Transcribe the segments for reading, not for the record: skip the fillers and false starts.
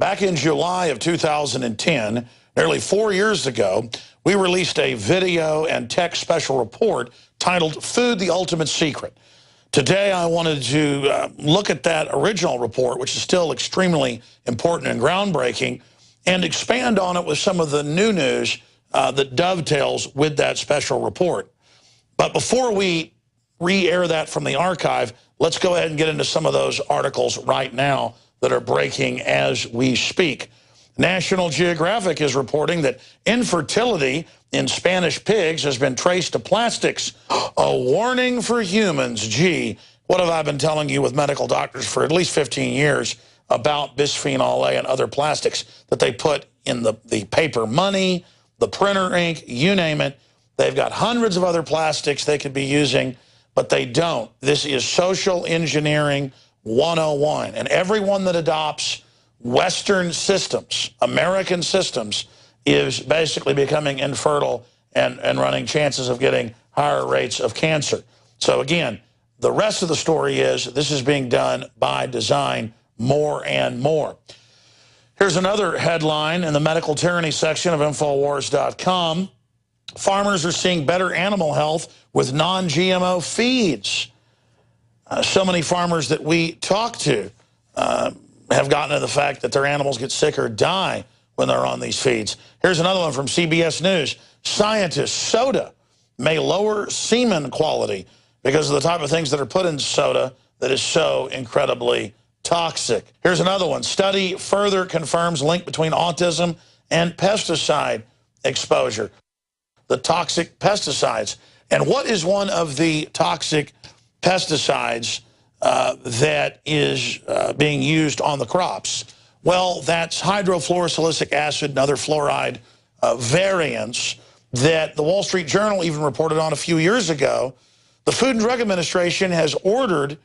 Back in July of 2010, nearly 4 years ago, we released a video and tech special report titled Food, the Ultimate Secret. Today, I wanted to look at that original report, which is still extremely important and groundbreaking, and expand on it with some of the new news that dovetails with that special report. But before we re-air that from the archive, let's go ahead and get into some of those articles right now that are breaking as we speak. National Geographic is reporting that infertility in Spanish pigs has been traced to plastics. A warning for humans. Gee, what have I been telling you with medical doctors for at least 15 years about bisphenol A and other plastics that they put in the paper money, the printer ink, you name it. They've got hundreds of other plastics they could be using, but they don't. This is social engineering 101. And everyone that adopts Western systems, American systems, is basically becoming infertile and running chances of getting higher rates of cancer. So again, the rest of the story is this is being done by design more and more. Here's another headline in the medical tyranny section of Infowars.com. Farmers are seeing better animal health with non-GMO feeds. So many farmers that we talk to have gotten to the fact that their animals get sick or die when they're on these feeds. Here's another one from CBS News. Scientists, soda may lower semen quality because of the type of things that are put in soda that is so incredibly toxic. Here's another one. Study further confirms link between autism and pesticide exposure. The toxic pesticides. And what is one of the toxic pesticides that is being used on the crops? Well, that's hydrofluorosilicic acid and other fluoride variants that the Wall Street Journal even reported on a few years ago. The Food and Drug Administration has ordered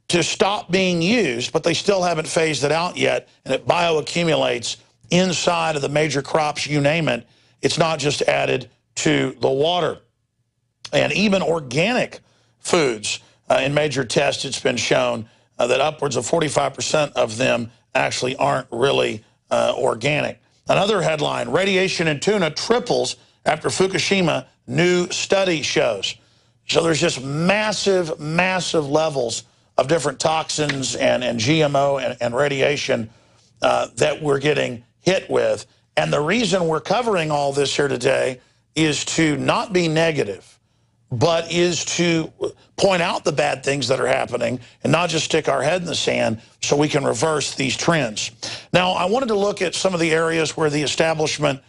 to stop being used, but they still haven't phased it out yet, and it bioaccumulates inside of the major crops, you name it. It's not just added to the water. And even organic foods, in major tests, it's been shown that upwards of 45% of them actually aren't really organic. Another headline, radiation in tuna triples after Fukushima, new study shows. So there's just massive, massive levels of different toxins and GMO and radiation that we're getting hit with. And the reason we're covering all this here today is to not be negative, but is to point out the bad things that are happening and not just stick our head in the sand so we can reverse these trends. Now, I wanted to look at some of the areas where the establishment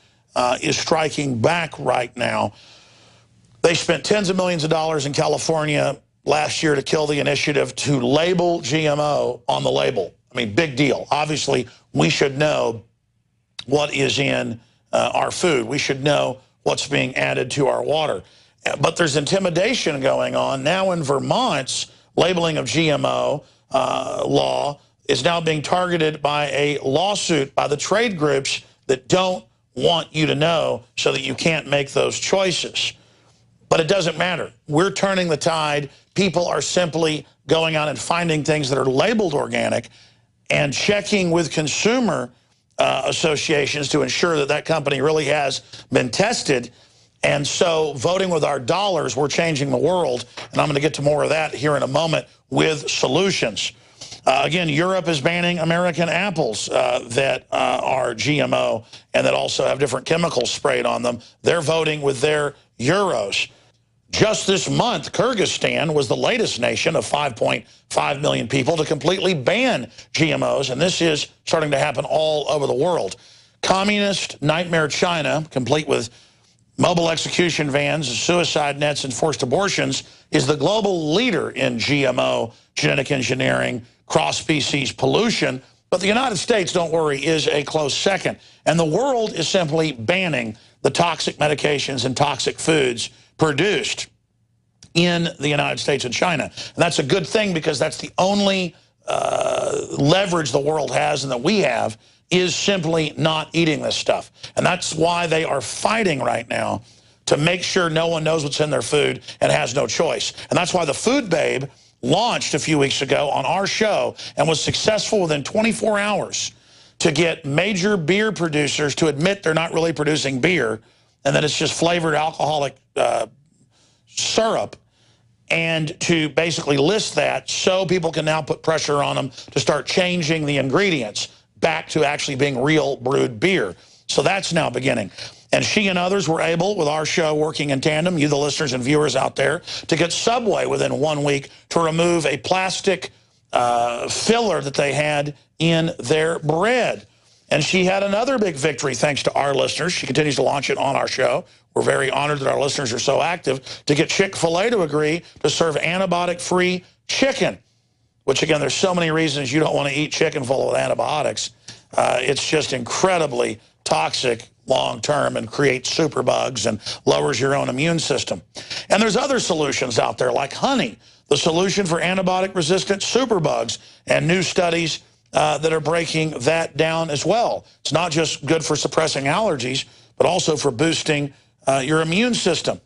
is striking back right now. They spent tens of millions of dollars in California last year to kill the initiative to label GMO on the label. I mean, big deal. Obviously, we should know what is in our food. We should know what's being added to our water. But there's intimidation going on. Now in Vermont's labeling of GMO law is now being targeted by a lawsuit by the trade groups that don't want you to know so that you can't make those choices. But it doesn't matter. We're turning the tide. People are simply going out and finding things that are labeled organic and checking with consumer associations to ensure that that company really has been tested. And so voting with our dollars, we're changing the world. And I'm going to get to more of that here in a moment with solutions. Again, Europe is banning American apples that are GMO and that also have different chemicals sprayed on them. They're voting with their euros. Just this month, Kyrgyzstan was the latest nation of 5.5 million people to completely ban GMOs, and this is starting to happen all over the world. Communist nightmare China, complete with mobile execution vans, suicide nets, and forced abortions, is the global leader in GMO, genetic engineering, cross-species pollution. But the United States, don't worry, is a close second. And the world is simply banning the toxic medications and toxic foods produced in the United States and China. And that's a good thing because that's the only leverage the world has and that we have is simply not eating this stuff. And that's why they are fighting right now to make sure no one knows what's in their food and has no choice. And that's why the Food Babe launched a few weeks ago on our show and was successful within 24 hours to get major beer producers to admit they're not really producing beer and that it's just flavored alcoholic syrup, and to basically list that so people can now put pressure on them to start changing the ingredients back to actually being real brewed beer. So that's now beginning. And she and others were able, with our show working in tandem, you the listeners and viewers out there, to get Subway within 1 week to remove a plastic filler that they had in their bread. And she had another big victory thanks to our listeners. She continues to launch it on our show. We're very honored that our listeners are so active to get Chick-fil-A to agree to serve antibiotic-free chicken, which, again, there's so many reasons you don't want to eat chicken full of antibiotics. It's just incredibly toxic long-term and creates superbugs and lowers your own immune system. And there's other solutions out there like honey, the solution for antibiotic-resistant superbugs, and new studies that are breaking that down as well. It's not just good for suppressing allergies, but also for boosting your immune system.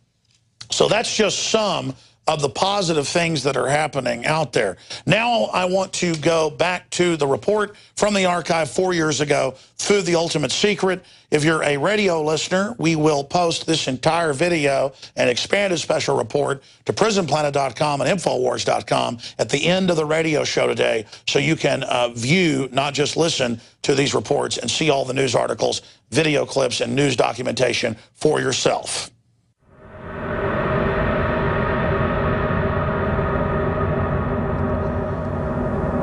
So that's just some of the positive things that are happening out there. Now I want to go back to the report from the archive 4 years ago, Food, the Ultimate Secret. If you're a radio listener, we will post this entire video and expanded special report to prisonplanet.com and Infowars.com at the end of the radio show today, so you can view, not just listen to these reports, and see all the news articles, video clips, and news documentation for yourself.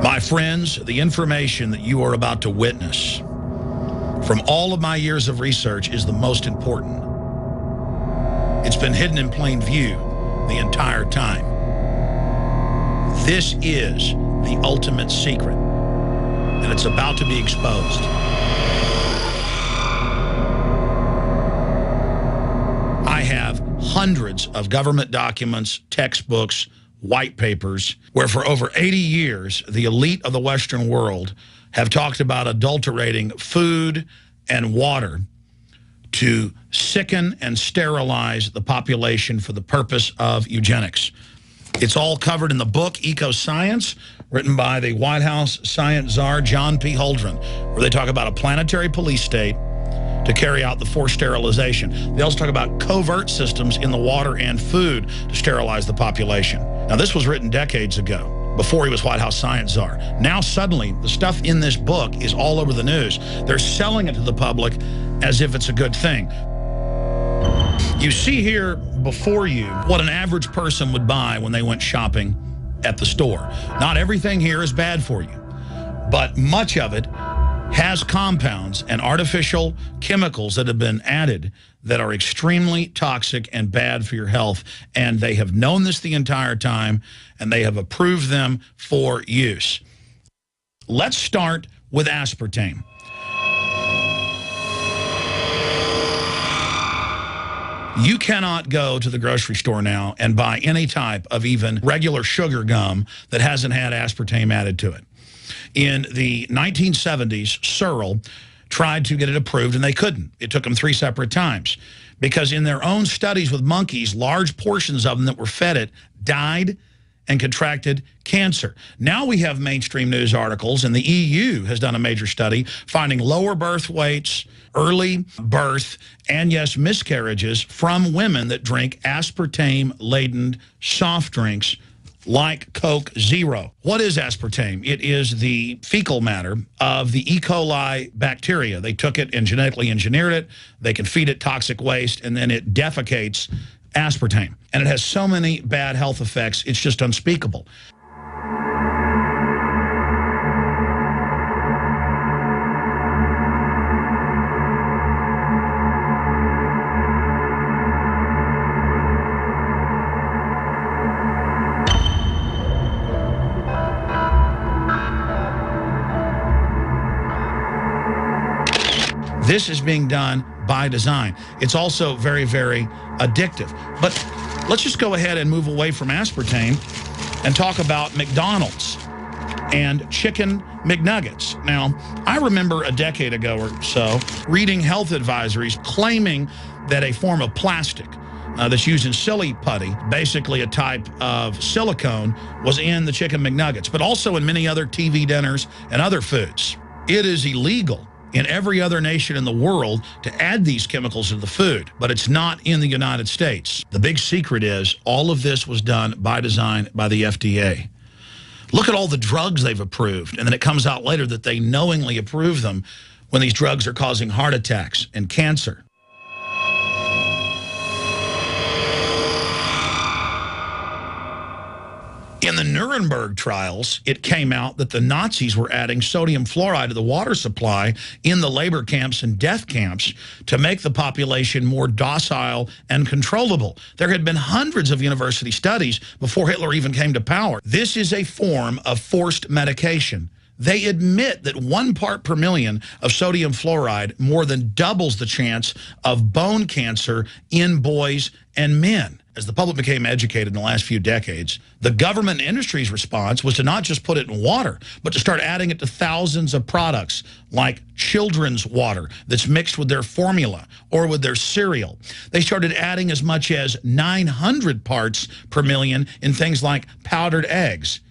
My friends, the information that you are about to witness from all of my years of research is the most important. It's been hidden in plain view the entire time. This is the ultimate secret, and it's about to be exposed. I have hundreds of government documents, textbooks, white papers, where for over 80 years, the elite of the Western world have talked about adulterating food and water to sicken and sterilize the population for the purpose of eugenics. It's all covered in the book Eco Science, written by the White House science czar John P. Holdren, where they talk about a planetary police state to carry out the forced sterilization. They also talk about covert systems in the water and food to sterilize the population. Now, this was written decades ago, before he was White House science czar. Now, suddenly, the stuff in this book is all over the news. They're selling it to the public as if it's a good thing. You see here before you what an average person would buy when they went shopping at the store. Not everything here is bad for you, but much of it has compounds and artificial chemicals that have been added that are extremely toxic and bad for your health. And they have known this the entire time, and they have approved them for use. Let's start with aspartame. You cannot go to the grocery store now and buy any type of even regular sugar gum that hasn't had aspartame added to it. In the 1970s, Searle tried to get it approved, and they couldn't. It took them 3 separate times because in their own studies with monkeys, large portions of them that were fed it died and contracted cancer. Now we have mainstream news articles, and the EU has done a major study finding lower birth weights, early birth, and yes, miscarriages from women that drink aspartame-laden soft drinks like Coke Zero. What is aspartame? It is the fecal matter of the E. coli bacteria. They took it and genetically engineered it. They can feed it toxic waste, and then it defecates aspartame. And it has so many bad health effects, it's just unspeakable. This is being done by design. It's also very, very addictive. But let's just go ahead and move away from aspartame and talk about McDonald's and chicken McNuggets. Now, I remember a decade ago or so reading health advisories claiming that a form of plastic that's used in silly putty, basically a type of silicone, was in the chicken McNuggets, but also in many other TV dinners and other foods. It is illegal in every other nation in the world to add these chemicals to the food, but it's not in the United States. The big secret is all of this was done by design by the FDA. Look at all the drugs they've approved, and then it comes out later that they knowingly approve them when these drugs are causing heart attacks and cancer. In the Nuremberg trials, it came out that the Nazis were adding sodium fluoride to the water supply in the labor camps and death camps to make the population more docile and controllable. There had been hundreds of university studies before Hitler even came to power. This is a form of forced medication. They admit that 1 part per million of sodium fluoride more than doubles the chance of bone cancer in boys and men. As the public became educated in the last few decades, the government and industry's response was to not just put it in water, but to start adding it to thousands of products like children's water that's mixed with their formula or with their cereal. They started adding as much as 900 parts per million in things like powdered eggs.